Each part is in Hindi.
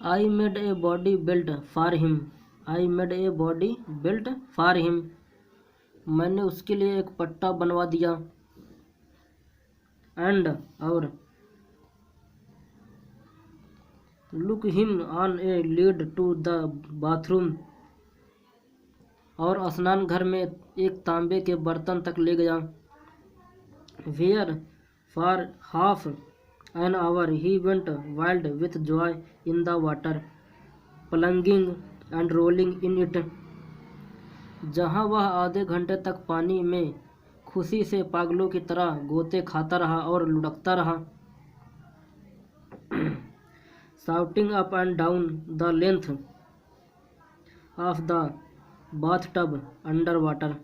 I made a body built for him. I made a body built for him. मैंने उसके लिए एक पट्टा बनवा दिया। एंड और look him on a lead to the bathroom. और स्नान घर में एक तांबे के बर्तन तक ले गया। Where for half an hour he went wild with joy in the water, plunging and rolling in it. जहाँ वह आधे घंटे तक पानी में खुशी से पागलों की तरह गोते खाता रहा और लुढ़कता रहा। Shouting up and down the length of the bathtub under water.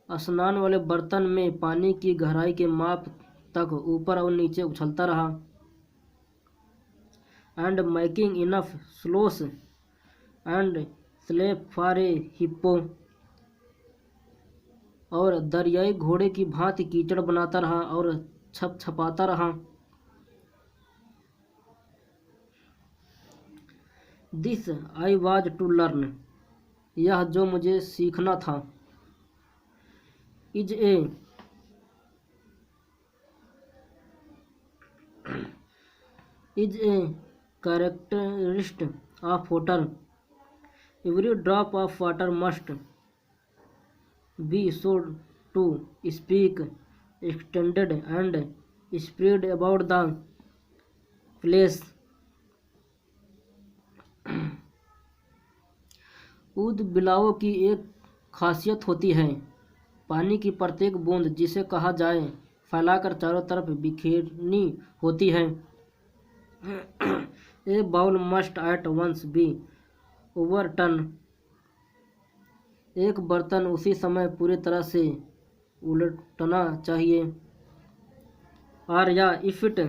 स्नान वाले बर्तन में पानी की गहराई के माप तक ऊपर और नीचे उछलता रहा। And making enough slosh and slap for a hippo. और दरियाई घोड़े की भांति कीचड़ बनाता रहा और छप छपाता रहा। This I was to learn. यह जो मुझे सीखना था। Is a characteristic of water. Every drop of water must be so to speak extended and spread about the place. ऊद बिलाव की एक खासियत होती है। पानी की प्रत्येक बूंद जिसे कहा जाए फैलाकर चारों तरफ बिखेरनी होती है। A bowl must at once be overturn. एक बर्तन उसी समय पूरी तरह से उलटना चाहिए। और या if it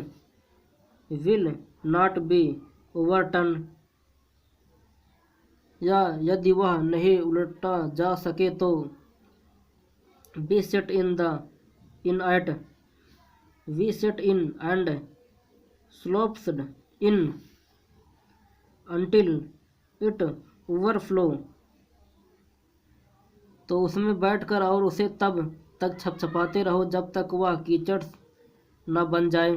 will not be overturn. या यदि वह नहीं उलटा जा सके तो be set in at. We set in and sloped in until it overflow. तो उसमें बैठकर और उसे तब तक छपछपाते रहो जब तक वह कीचड़ न बन जाए।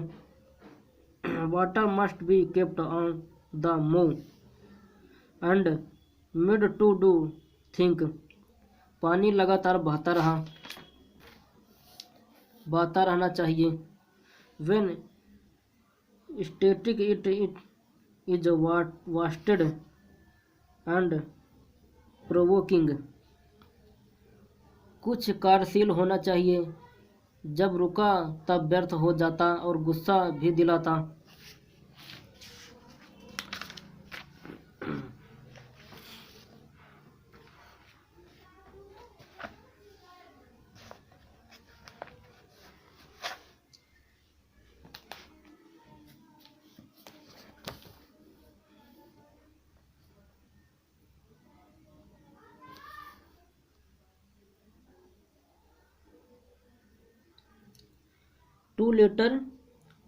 Water must be kept on the move and mid to do think. पानी लगातार बहता रहना चाहिए। When static it is wasted and provoking. कुछ कार्यशील होना चाहिए, जब रुका तब व्यर्थ हो जाता और गुस्सा भी दिलाता।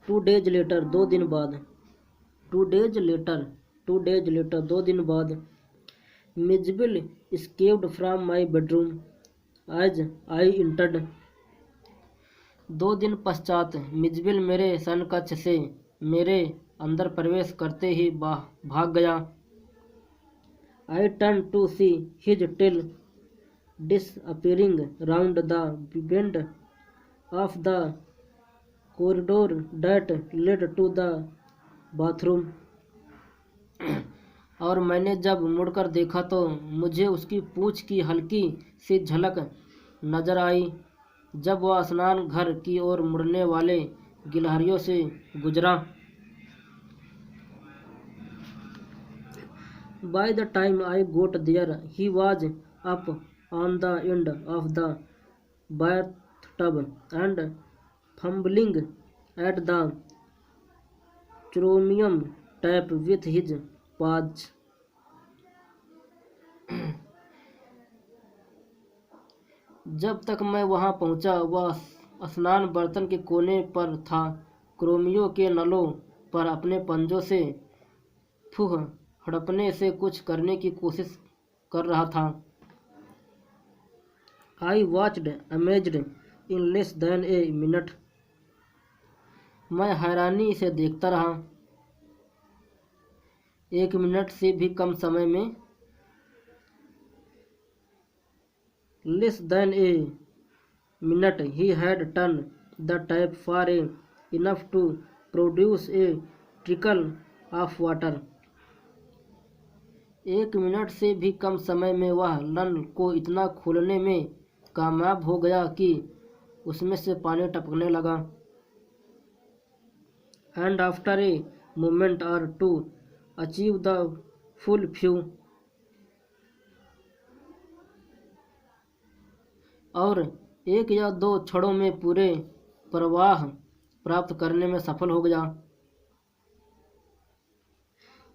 2 days later 2 दिन बाद। 2 days later 2 दिन बाद। Mijbil escaped from my bedroom as I entered। 2 दिन पश्चात मिजबिल मेरे शयन कक्ष से मेरे अंदर प्रवेश करते ही भाग गया। I turned to see his tail disappearing round the bend of the corridor that led to the bathroom। और मैंने जब मुड़कर देखा तो मुझे उसकी पूंछ की हल्की सी झलक नजर आई जब वह स्नान घर की ओर मुड़ने वाले गिलहरियों से गुजरा। By the time I got there, he was up on the end of the bathtub and fumbling at the chromium tap with his paws। जब तक मैं वहां पहुंचा वह स्नान बर्तन के कोने पर था, क्रोमियो के नलों पर अपने पंजों से फूह हड़पने से कुछ करने की कोशिश कर रहा था। I watched amazed in less than a minute. मैं हैरानी से देखता रहा। 1 मिनट से भी कम समय में। Less than a minute he had turn the tap for a enough to produce a trickle of water. 1 minute से भी कम समय में वह नल को इतना खोलने में कामयाब हो गया कि उसमें से पानी टपकने लगा। एंड आफ्टर ए मोमेंट और to achieve the full few. और 1 या 2 क्षणों में पूरे प्रवाह प्राप्त करने में सफल हो गया।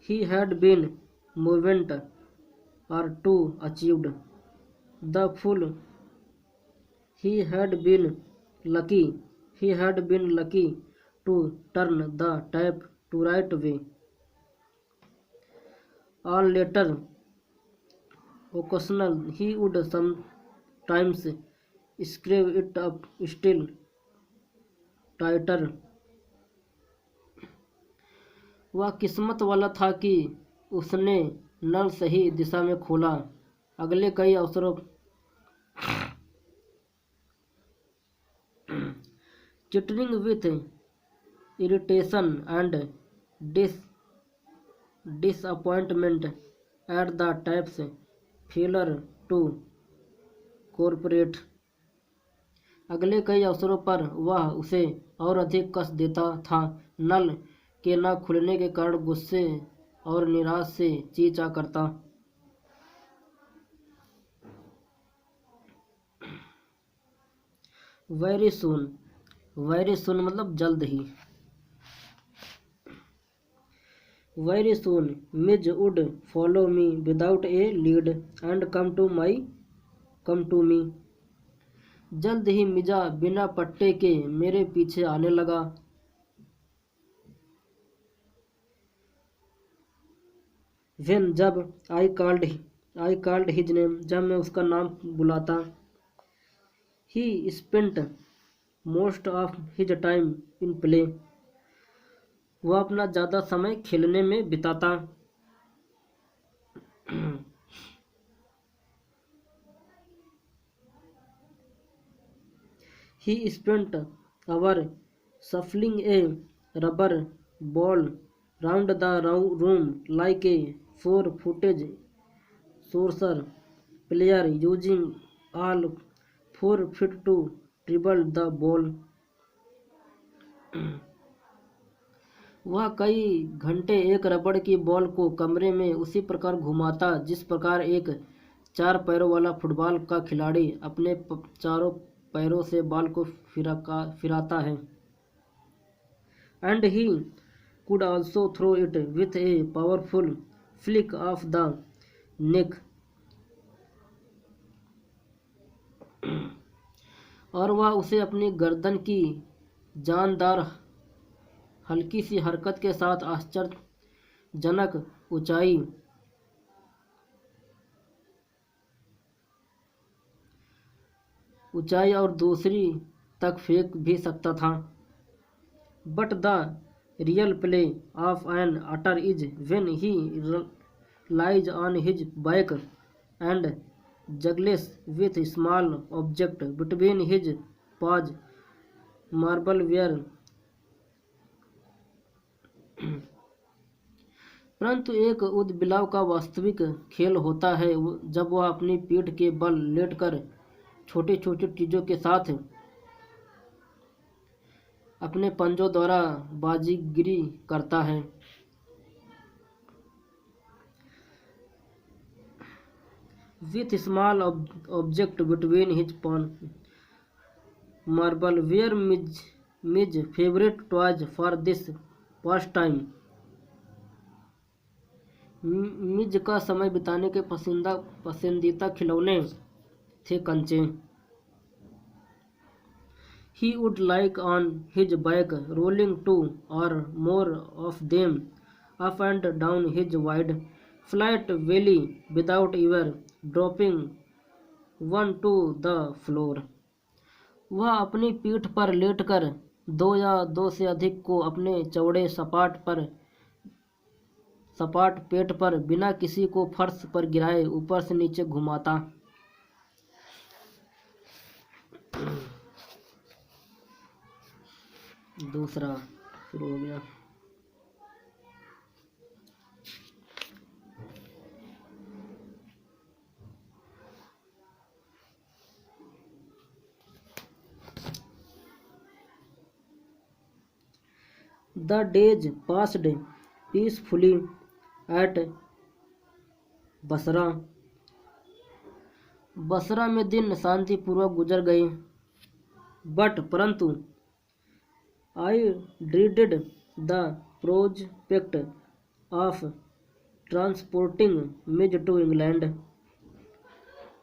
He had been movement or two achieved the full. He had been lucky. He had been lucky to turn the tap to right way. On later occasional he would sometimes screw it up still tighter. वह किस्मत वाला था कि उसने नल सही दिशा में खोला। अगले कई अवसरों chittering with irritation and disappointment at the types failure to corporate. अगले कई अवसरों पर वह उसे और अधिक कष्ट देता था। नल के न खुलने के कारण गुस्से और निराश से चींचा करता। वेरी सुन मतलब जल्द ही। Very soon Mij would follow me without a lead and come to me. जल्द ही मिजा बिना पट्टे के मेरे पीछे आने लगा। When जब I called his name जब मैं उसका नाम बुलाता। He spent most of his time in play वह अपना ज़्यादा समय खेलने में बिताता। He spent hour shuffling a rubber ball round the room like a 4-footed sorcerer player using all 4 feet to dribble the ball. वह कई घंटे एक रबड़ की बॉल को कमरे में उसी प्रकार घुमाता जिस प्रकार एक 4 पैरों वाला फुटबॉल का खिलाड़ी अपने चारों पैरों से बॉल को फिराता है। And he could also throw it with a powerful flick of the neck. और वह उसे अपनी गर्दन की जानदार हल्की सी हरकत के साथ आश्चर्यजनक ऊंचाई और दूसरी तक फेंक भी सकता था। But the real play of N utter is when he lies on his back and juggles with small object between his paws. Marbleware. परंतु एक उदबिलाव का वास्तविक खेल होता है जब वह अपनी पीठ के बल लेटकर छोटी छोटी चीजों के साथ अपने पंजों द्वारा बाजीगिरी करता है। With small object between his paws. Marbleware Midge's favorite toys for this pastime. मिज का समय बिताने के पसंदीदा खिलौने थे कंचे। He would lie on his back, rolling 2 or more of them up and down his wide, flat belly without ever dropping one to the floor. वह अपनी पीठ पर लेटकर दो या दो से अधिक को अपने चौड़े सपाट पेट पर बिना किसी को फर्श पर गिराए ऊपर से नीचे घुमाता। दूसरा शुरू हो गया। The days passed peacefully at Basra. Basra में दिन शांतिपूर्वक गुजर गए। परंतु I dreaded the prospect of transporting Mizo to England.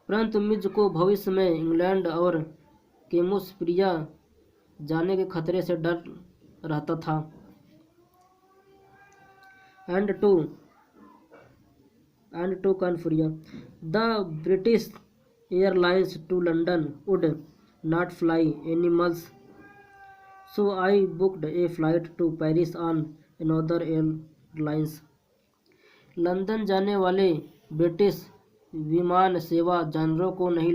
परंतु मिज को भविष्य में इंग्लैंड और केमुसप्रिया जाने के खतरे से डर रहता था। and to Kanfuria. The British Airlines to London would not fly animals, so I booked a flight to Paris on another airlines. London जाने वाले ब्रिटिश विमान सेवा जानवरों को नहीं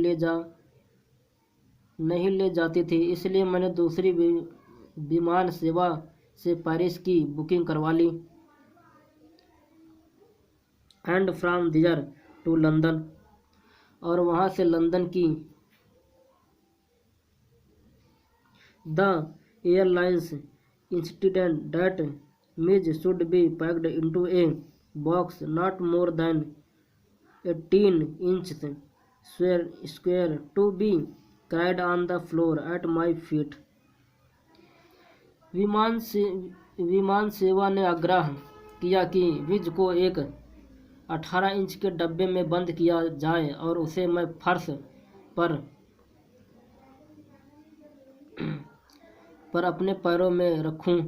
ले जाती थी, इसलिए मैंने दूसरी विमान सेवा से पेरिस की बुकिंग करवा ली। And from there to London, और वहाँ से लंदन की। The airlines insisted that Mij should be packed into a box not more than 18 inch square to be carried on the floor at my feet. विमान सेवा ने आग्रह किया कि मिज को एक 18 इंच के डब्बे में बंद किया जाए और उसे मैं फर्श पर अपने पैरों में रखूं।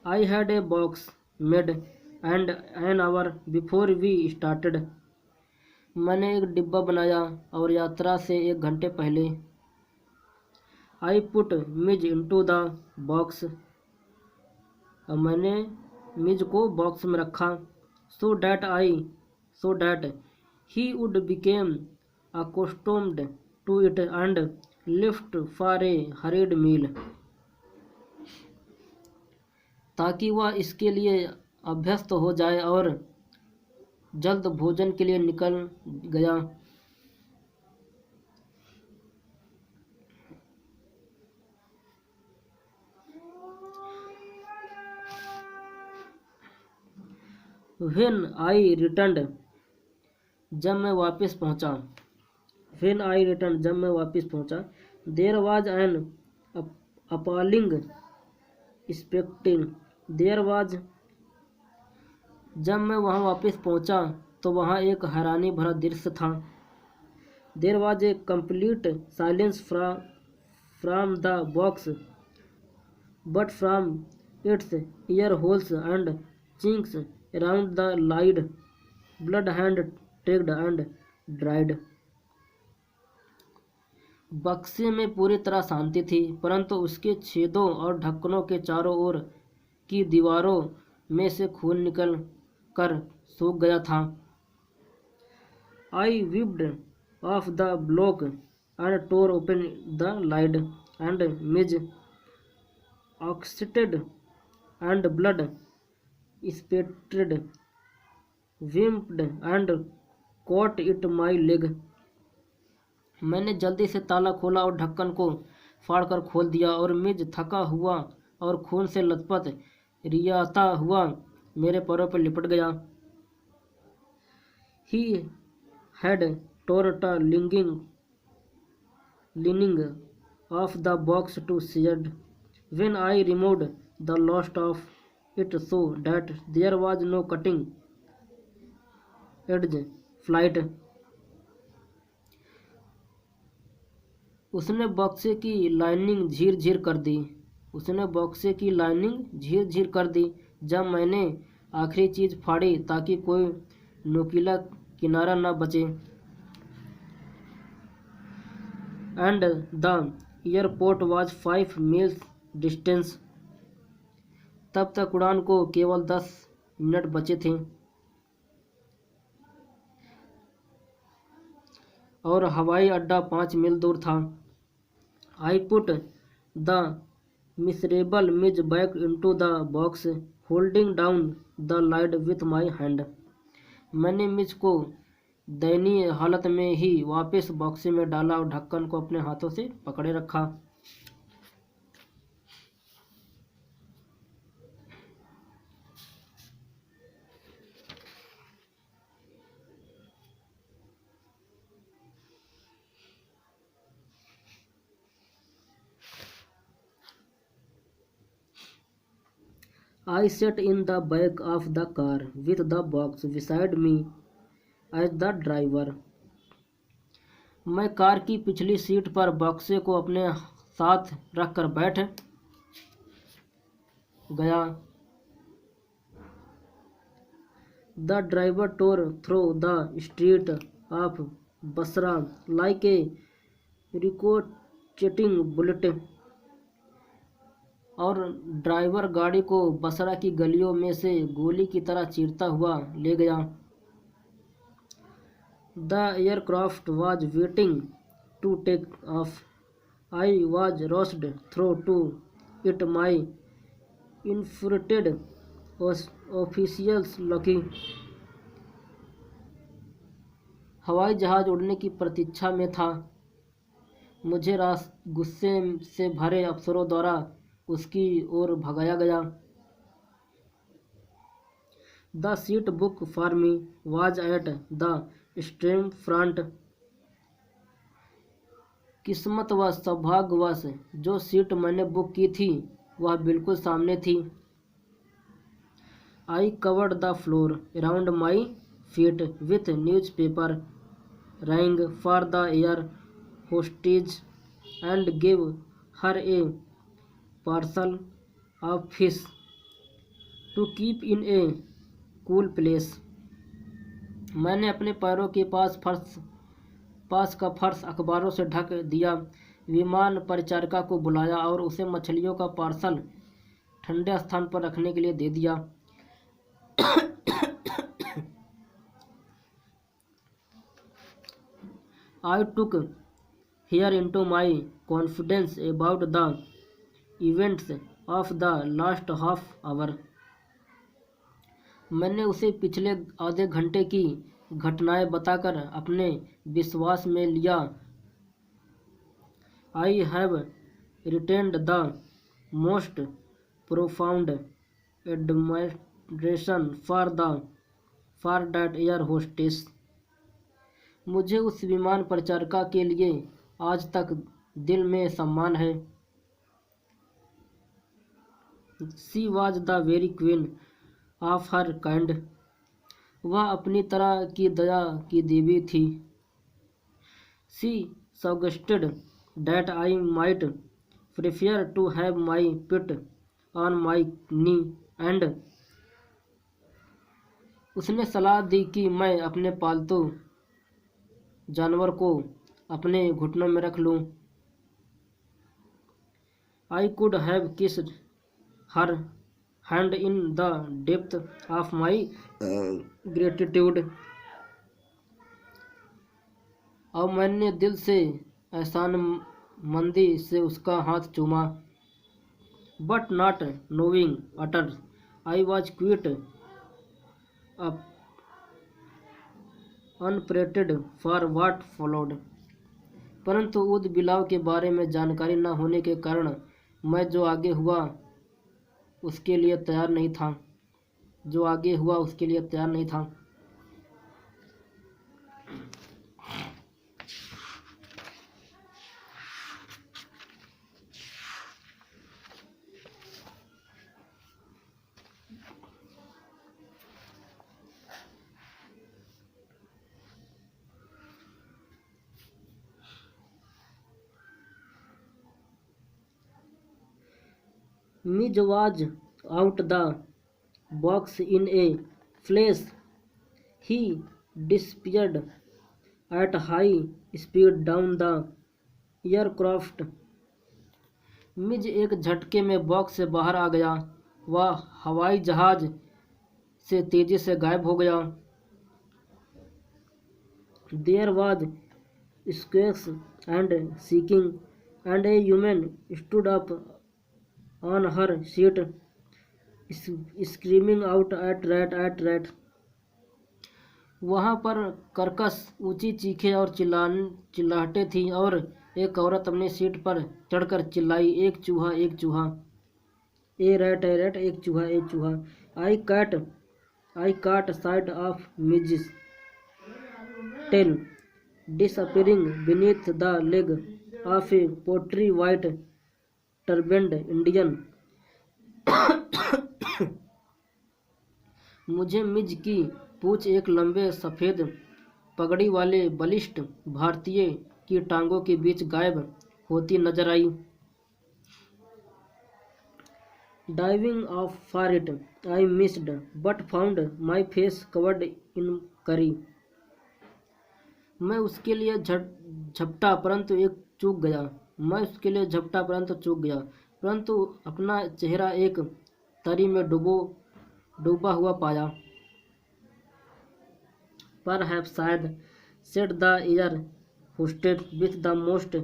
I had a box made and an hour before we started. मैंने एक डिब्बा बनाया और यात्रा से 1 घंटे पहले। I put Mij into the box, मैंने मिज को बॉक्स में रखा। so that he would become accustomed to it and left for a hurried meal, ताकि वह इसके लिए अभ्यस्त हो जाए और जल्द भोजन के लिए निकल गया। When I returned, जब मैं वापस पहुंचा, there was an appalling spectacle. जब मैं वहां वापस पहुंचा तो वहां एक हैरानी भरा दृश्य था। There was a complete silence from the box, but from its ear holes and chinks around the lid, blood had tricked and dried. बक्से में पूरी तरह शांति थी, परंतु उसके छेदों और ढक्कनों के चारों ओर की दीवारों में से खून निकल कर सूख गया था। I whipped off the block and tore open the lid, and Miss oxided and blood spattered, whimped and caught at my leg. मैंने जल्दी से ताला खोला और ढक्कन को फाड़कर खोल दिया, और मिज थका हुआ और खून से लथपथ रियाता हुआ मेरे पैरों पर लिपट गया। He had torn the lining of the box to shreds when I removed the last of it, so that there was no cutting edge flight. उसने बक्से की लाइनिंग झीर झीर कर दी, जब मैंने आखिरी चीज़ फाड़ी ताकि कोई नुकीला किनारा न बचे। And the airport was 5 meals distance. तब तक उड़ान को केवल 10 मिनट बचे थे और हवाई अड्डा 5 मील दूर था। I put the miserable Mij back into the box holding down the lid with my hand. मैंने मिज को दयनीय हालत में ही वापस बॉक्स में डाला और ढक्कन को अपने हाथों से पकड़े रखा। I sat in the back of the car with the box beside me as the driver. मैं कार की पिछली सीट पर बॉक्से को अपने साथ रखकर बैठ गया। The driver tore through the street of Basra like a ricocheting bullet. और ड्राइवर गाड़ी को बसरा की गलियों में से गोली की तरह चीरता हुआ ले गया। The aircraft was waiting to take off. I was rushed through to it my infuriated officials lucky. हवाई जहाज उड़ने की प्रतीक्षा में था। मुझे गुस्से से भरे अफसरों द्वारा उसकी ओर भगाया गया। The seat book for me was at the extreme front. किस्मतवश सौभाग्यवश जो सीट मैंने बुक की थी वह बिल्कुल सामने थी। I covered the floor around my feet with newspaper rang for the air hostess and give her a parcel of fish to keep in a cool place. मैंने अपने पैरों के पास का फर्श अखबारों से ढक दिया। विमान परिचारिका को बुलाया और उसे मछलियों का पार्सल ठंडे स्थान पर रखने के लिए दे दिया। I took her into my confidence about the events of the last half hour. मैंने उसे पिछले आधे घंटे की घटनाएं बताकर अपने विश्वास में लिया। I have retained the most profound admiration for that air hostess. मुझे उस विमान परिचारिका के लिए आज तक दिल में सम्मान है। She was the very queen of her kind. वह अपनी तरह की दया की देवी थी। She suggested that I might prefer to have my pit on my knee and. उसने सलाह दी कि मैं अपने पालतू जानवर को अपने घुटनों में रख लूं। I could have kissed her hand in the depth of my gratitude. और मैंने दिल से एहसानमंदी से उसका हाथ चूमा। But not knowing utter I was quite unprepared for what followed. परंतु ऊद बिलाव के बारे में जानकारी न होने के कारण मैं जो आगे हुआ उसके लिए तैयार नहीं था। Midge was out the box in a flash. He disappeared at high speed down the aircraft. Mij एक झटके में बॉक्स से बाहर आ गया। वह हवाई जहाज से तेजी से गायब हो गया। There was squeaks and seeking and a human stood up on her seat screaming out at rat. वहाँ पर कर्कश ऊंची चीखें और चिल्लाहटें थीं और एक औरत अपनी सीट पर चढ़कर चिल्लाई, एक चूहा, एक चूहा। ए रैट, एक चूहा, एक चूहा। I caught sight of Mij's tail disappearing beneath the leg of a portly white turbaned Indian. मुझे मिज की पूंछ एक लंबे सफ़ेद पगड़ी वाले बलिष्ठ भारतीय की टांगों के बीच गायब होती नजर आई। Diving off for it I missed but found my face covered in curry. मैं उसके लिए झपटा परंतु चूक गया, परंतु अपना चेहरा एक तरी में डूबा हुआ पाया। Perhaps शायद, said the air hostess with the most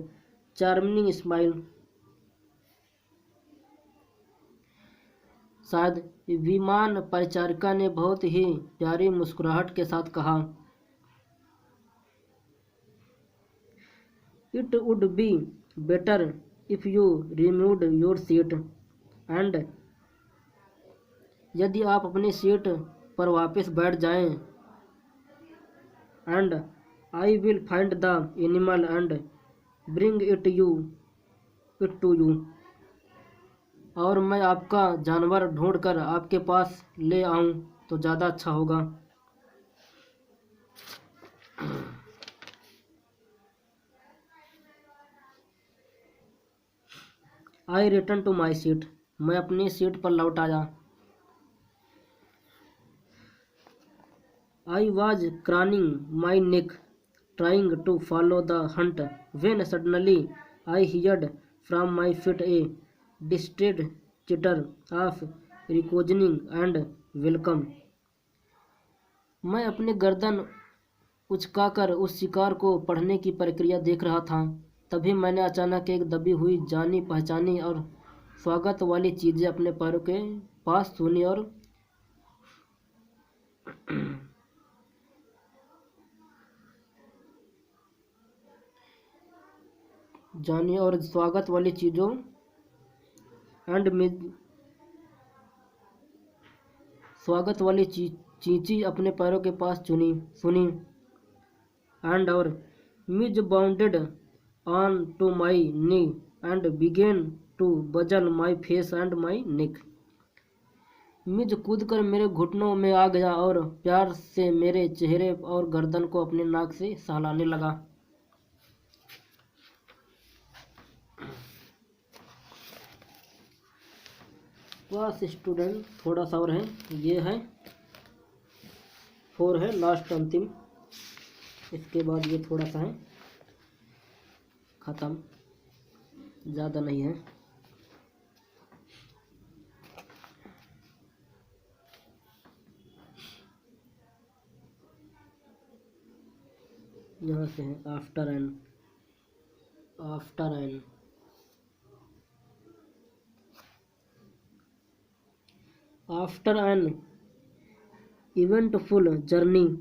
charming smile। शायद, विमान परिचारिका ने बहुत ही प्यारी मुस्कुराहट के साथ कहा। It would be better if you removed your seat and यदि आप अपनी सीट पर वापस बैठ जाएं, and I will find the animal and bring it to you। और मैं आपका जानवर ढूंढकर आपके पास ले आऊं तो ज़्यादा अच्छा होगा। I returned to my seat। मैं अपनी सीट पर लौट आया। I was craning my neck, trying to follow the hunt, when suddenly I heard from my feet a distant chitter of reckoning and welcome। मैं अपनी गर्दन उचकाकर उस शिकार को पढ़ने की प्रक्रिया देख रहा था। तभी मैंने अचानक एक दबी हुई जानी पहचानी और स्वागत वाली चीज़ें अपने पैरों के पास सुनी और स्वागत वाली चीज़ों स्वागत वाली चींची अपने पैरों के पास सुनी एंड और Mij bounded on to my knee and began to nuzzle my face and my नेक। मिज कूदकर मेरे घुटनों में आ गया और प्यार से मेरे चेहरे और गर्दन को अपने नाक से सहलाने लगा। बस स्टूडेंट, थोड़ा सा और है, ये है 4 है लास्ट अंतिम। इसके बाद ये थोड़ा सा है ख़त्म, ज़्यादा नहीं है। यहाँ से है after an After an eventful journey,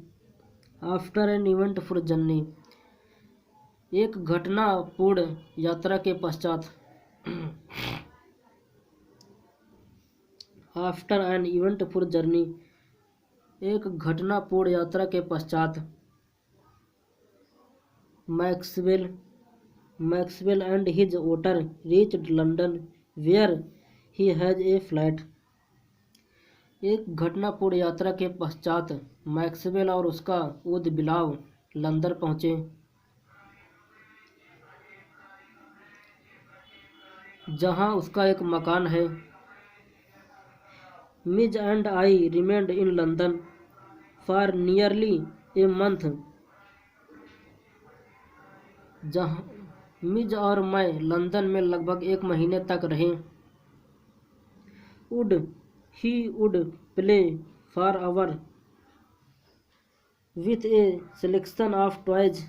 एक घटनापूर्ण यात्रा के पश्चात। आफ्टर एन इवेंटफुल जर्नी, एक घटनापूर्ण यात्रा के पश्चात। Maxwell and his otter reached London where he has a flat. एक घटनापूर्ण यात्रा के पश्चात मैक्सवेल और उसका ऊद बिलाव लंदन पहुंचे, जहां उसका एक मकान है। Midge and I remained in London for nearly a month. जहाँ मिज और मैं लंदन में लगभग 1 महीने तक रहे. He would play for hours with a selection of toys,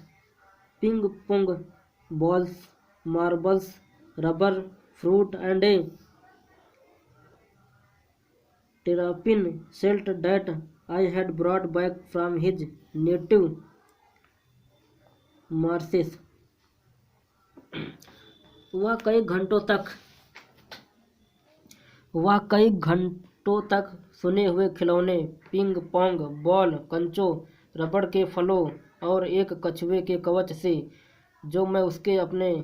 ping pong balls, marbles, rubber, fruit, and a terrapin shell that I had brought back from his native marshes. वह कई घंटों तक सुने हुए खिलौने, पिंग पोंग बॉल, कंचों, रबड़ के फलों और एक कछुए के कवच से जो मैं उसके अपने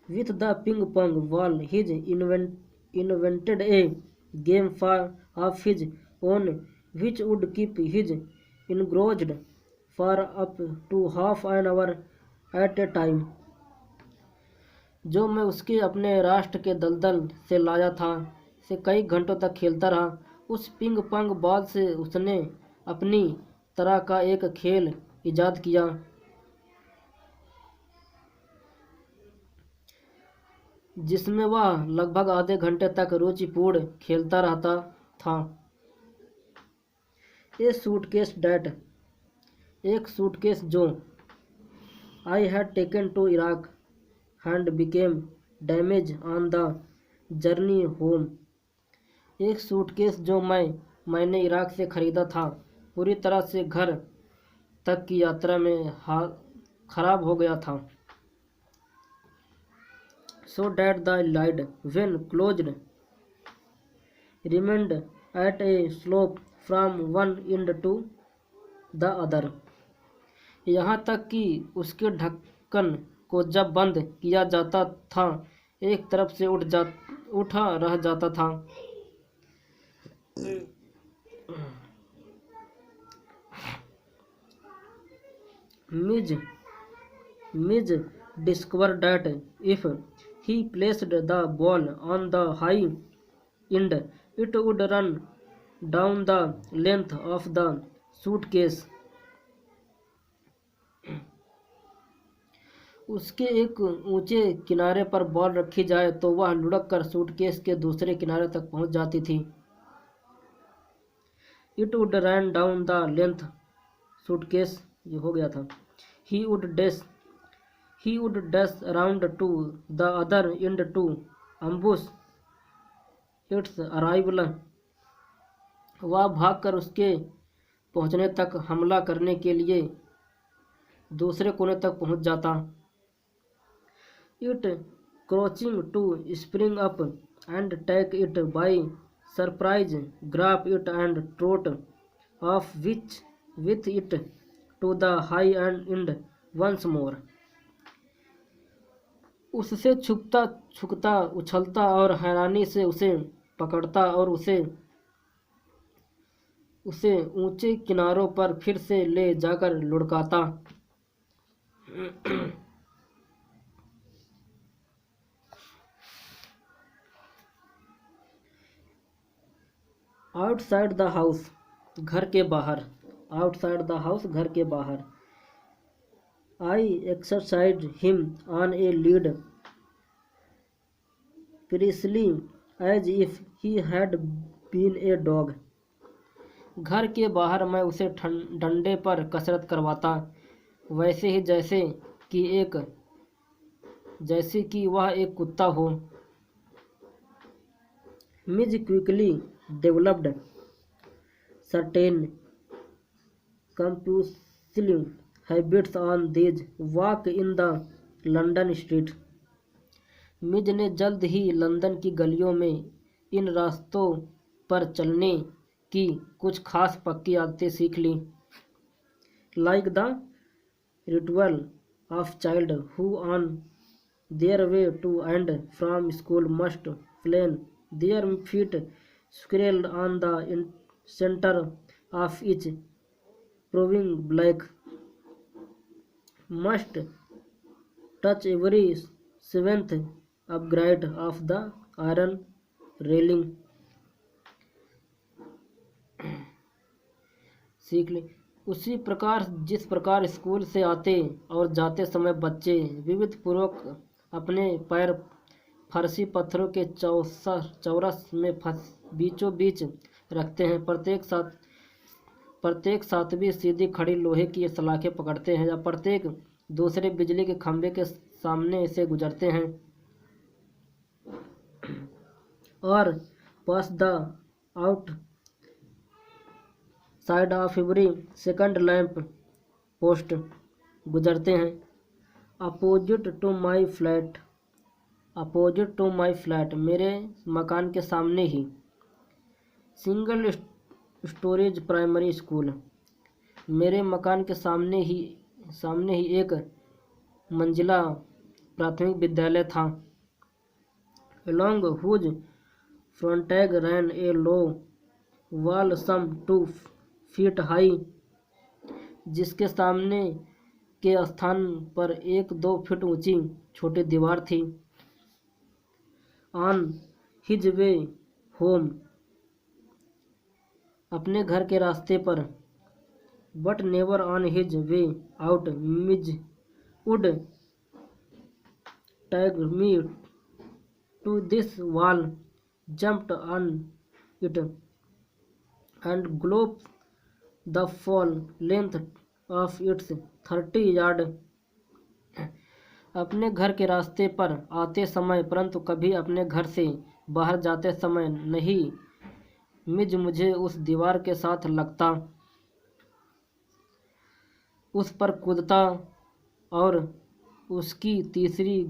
with the ping pong ball he invented a game of his own which would keep his engrossed for up to half an hour at a time. जो मैं उसके अपने राष्ट्र के दलदल से लाया था से कई घंटों तक खेलता रहा. उस पिंग पोंग बॉल से उसने अपनी तरह का एक खेल इजाद किया जिसमें वह लगभग आधे घंटे तक रुचिपूर्ण खेलता रहता था. ए सूटकेस डैट, एक सूटकेस जो I had taken to Iraq and became damage on the journey home. एक सूटकेस जो मैंने इराक से ख़रीदा था पूरी तरह से घर तक की यात्रा में खराब हो गया था. So that the lid, when closed, remained at a slope from one end to the other. यहाँ तक कि उसके ढक्कन को जब बंद किया जाता था एक तरफ से उठा रह जाता था. Midge discovered that if he placed the ball on the high end, it would run down the length of the suitcase. उसके एक ऊंचे किनारे पर बॉल रखी जाए तो वह लुढ़क कर सूटकेस के दूसरे किनारे तक पहुंच जाती थी. It would run down the length, suitcase ये हो गया था. He would dash around to the other end to ambush its arrival. वह भागकर उसके पहुंचने तक हमला करने के लिए दूसरे कोने तक पहुंच जाता. It crouching to spring up and take it by surprise, grab it and trot off with it to the high end once more. उससे छुपता छुकता उछलता और हैरानी से उसे पकड़ता और उसे ऊंचे किनारों पर फिर से ले जाकर लुढ़काता. आउटसाइड द हाउस, घर के बाहर. आउटसाइड द हाउस, घर के बाहर. I exercised him on a lead precisely as if he had been a dog. घर के बाहर मैं उसे डंडे पर कसरत करवाता वैसे ही जैसे कि वह एक कुत्ता हो. Midge quickly developed certain compulsive habits on these walk in the London street. मिज ने जल्द ही लंदन की गलियों में इन रास्तों पर चलने की कुछ खास पक्की आदतें सीख ली. Like the ritual of child who on their way to and from school must plant their feet squarely on the center of each proving block. must touch every seventh upgrade of the iron railing. सीख ले। उसी प्रकार जिस प्रकार स्कूल से आते और जाते समय बच्चे विविध पूर्वक अपने पैर फर्शी पत्थरों के चौरस में बीचों बीच रखते हैं, प्रत्येक सातवीं सीधी खड़ी लोहे की सलाखें पकड़ते हैं या प्रत्येक दूसरे बिजली के खंभे के सामने से गुजरते हैं और pass the outside of every second lamp post गुजरते हैं। अपोजिट टू माई फ्लैट मेरे मकान के सामने ही सिंगल स्टोरेज प्राइमरी स्कूल मेरे मकान के सामने ही एक मंजिला प्राथमिक विद्यालय था। along whose frontage ran a low wall some 2 feet high, जिसके सामने के स्थान पर 1-2 फीट ऊंची छोटी दीवार थी। ऑन हिज वे होम अपने घर के रास्ते पर, but never on his way out Midge would tag me to this wall, jumped on it and gloped the full length of its 30 yard। अपने घर के रास्ते पर आते समय परंतु कभी अपने घर से बाहर जाते समय नहीं मिज मुझे उस दीवार के साथ लगता, उस पर कूदता और उसकी 30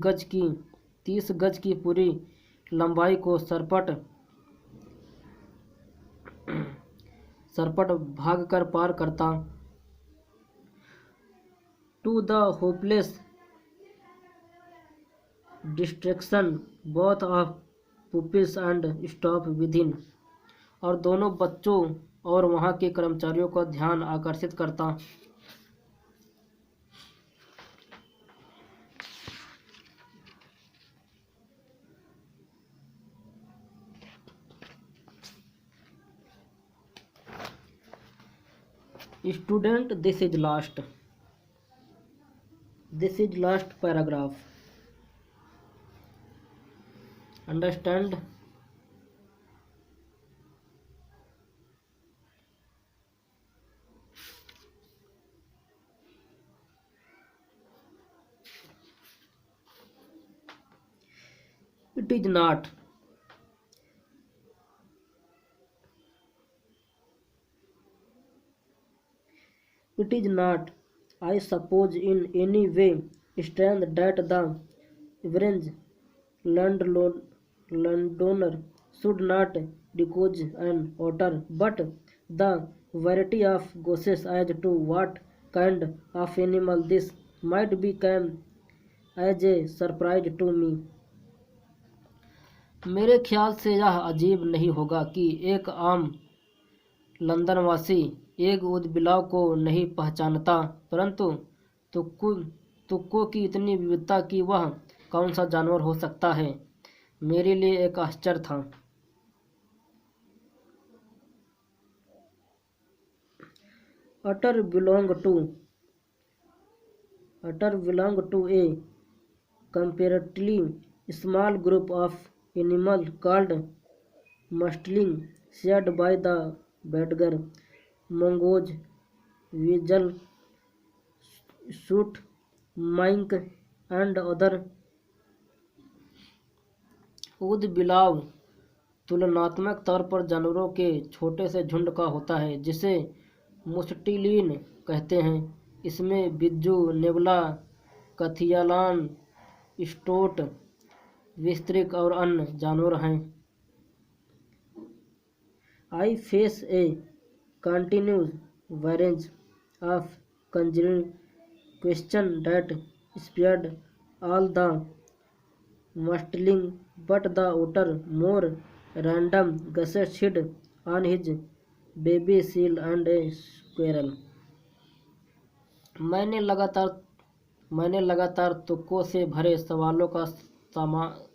गज की पूरी लंबाई को सरपट भाग कर पार करता। To the hopeless distraction both of pupils and stop within, और दोनों बच्चों और वहाँ के कर्मचारियों का ध्यान आकर्षित करता। Student, this is last paragraph. Understand? It is not. It is not, I suppose, in any way strange that the average landowner should not discharge an odor, but the variety of guesses as to what kind of animal this might be came as a surprise to me. मेरे ख्याल से यह अजीब नहीं होगा कि एक आम लंदनवासी एक ऊदबिलाव को नहीं पहचानता, परंतु तुक्कों की इतनी विविधता कि वह कौन सा जानवर हो सकता है, मेरे लिए एक आश्चर्य था। Otter belong to a comparatively small group of animals called mustling, shared by the badger, mongoose, weasel, shoot, mink, and other। ऊदबिलाव तुलनात्मक तौर पर जानवरों के छोटे से झुंड का होता है जिसे मुस्टिलीन कहते हैं। इसमें बिज्जू, नेवला, कथियालान, स्टोट, विस्तृक और अन्य जानवर हैं। I face a continuous barrage of conjuring questions that spared all the mustling, but the otter more random guesses hid on his baby seal and a squirrel। मैंने लगातार मैंने लगातार तुक्कों से भरे सवालों का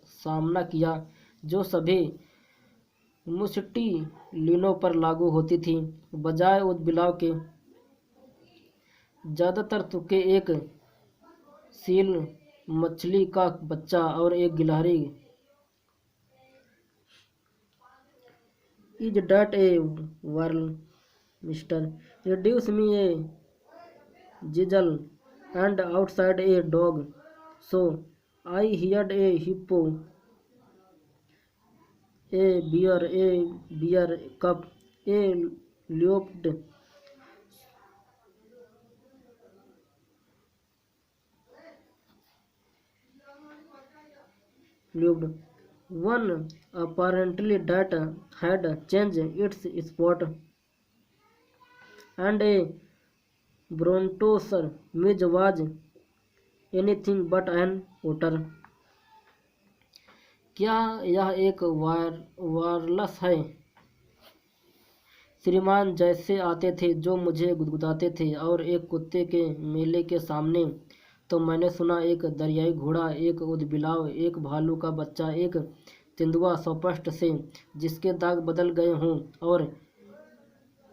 सामना किया, जो सभी मुस्टिलिनों पर लागू होती थी। बजाय उदबिलाव के, ज़्यादातर तुक्के एक सील मछली का बच्चा और एक गिलहरी। Is that a whirl, mister? Reduce me a jizzle and outside a dog, so I hired a hippo, a bear cub, a leopard, one apparently that had changed its spot, and a brontosaur which was anything but an otter. क्या यह एक वायरलेस है? श्रीमान जैसे आते थे, जो मुझे गुदगुदाते थे, और एक कुत्ते के मेले के सामने। तो मैंने सुना एक दरियाई घोड़ा, एक उदबिलाव, एक भालू का बच्चा, एक तेंदुआ स्पष्ट से, जिसके दाग बदल गए हों, और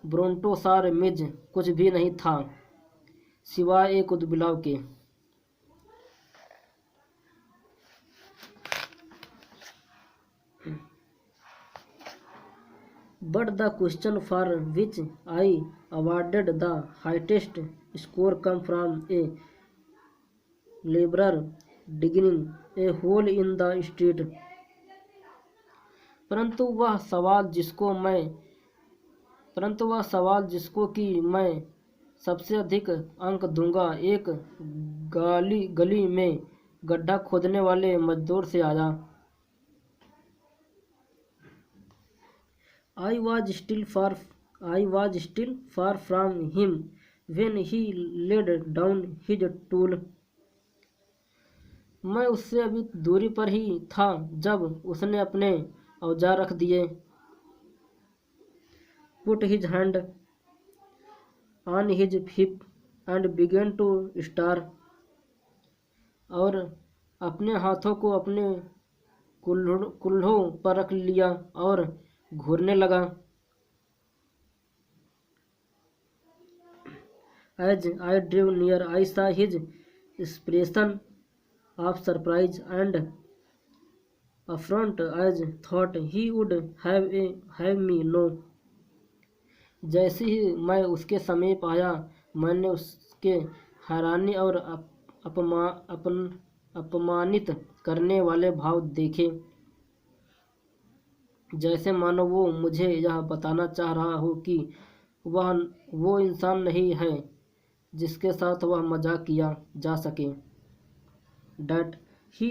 ब्रोंटोसार मिज कुछ भी नहीं था सिवाय एक उदबिलाव के। But the question for which I awarded the highest score come from a laborer digging a hole in the street. परंतु वह सवाल जिसको कि मैं सबसे अधिक अंक दूंगा, एक गली में गड्ढा खोदने वाले मजदूर से आया। I was still far from him when he laid down his tool. मैं उससे अभी दूरी पर ही था जब उसने अपने औजार रख दिए। Put his hand on his hip and began to stir. और अपने हाथों को अपने कुल्हों पर रख लिया और घूरने लगा। As I drew near, I saw his expression of surprise and affront, as thought he would have me know. जैसे ही मैं उसके समीप आया, मैंने उसके हैरानी और अपमानित करने वाले भाव देखे, जैसे मानो वो मुझे यह बताना चाह रहा हो कि वह वो इंसान नहीं है जिसके साथ वह मजाक किया जा सके। That he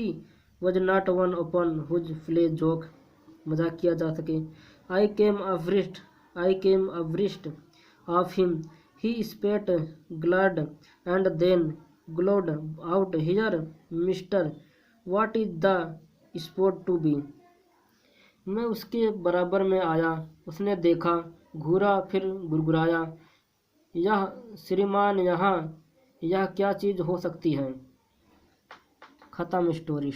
was not one upon whose play joke मजाक किया जा सके। I came abreast of him. He spat glad and then glowed out, "Here, mister, what is the sport to be?" मैं उसके बराबर में आया। उसने देखा, घूरा, फिर गुरगुराया, "यह श्रीमान, यहाँ यह क्या चीज़ हो सकती है?" खत्म स्टोरी।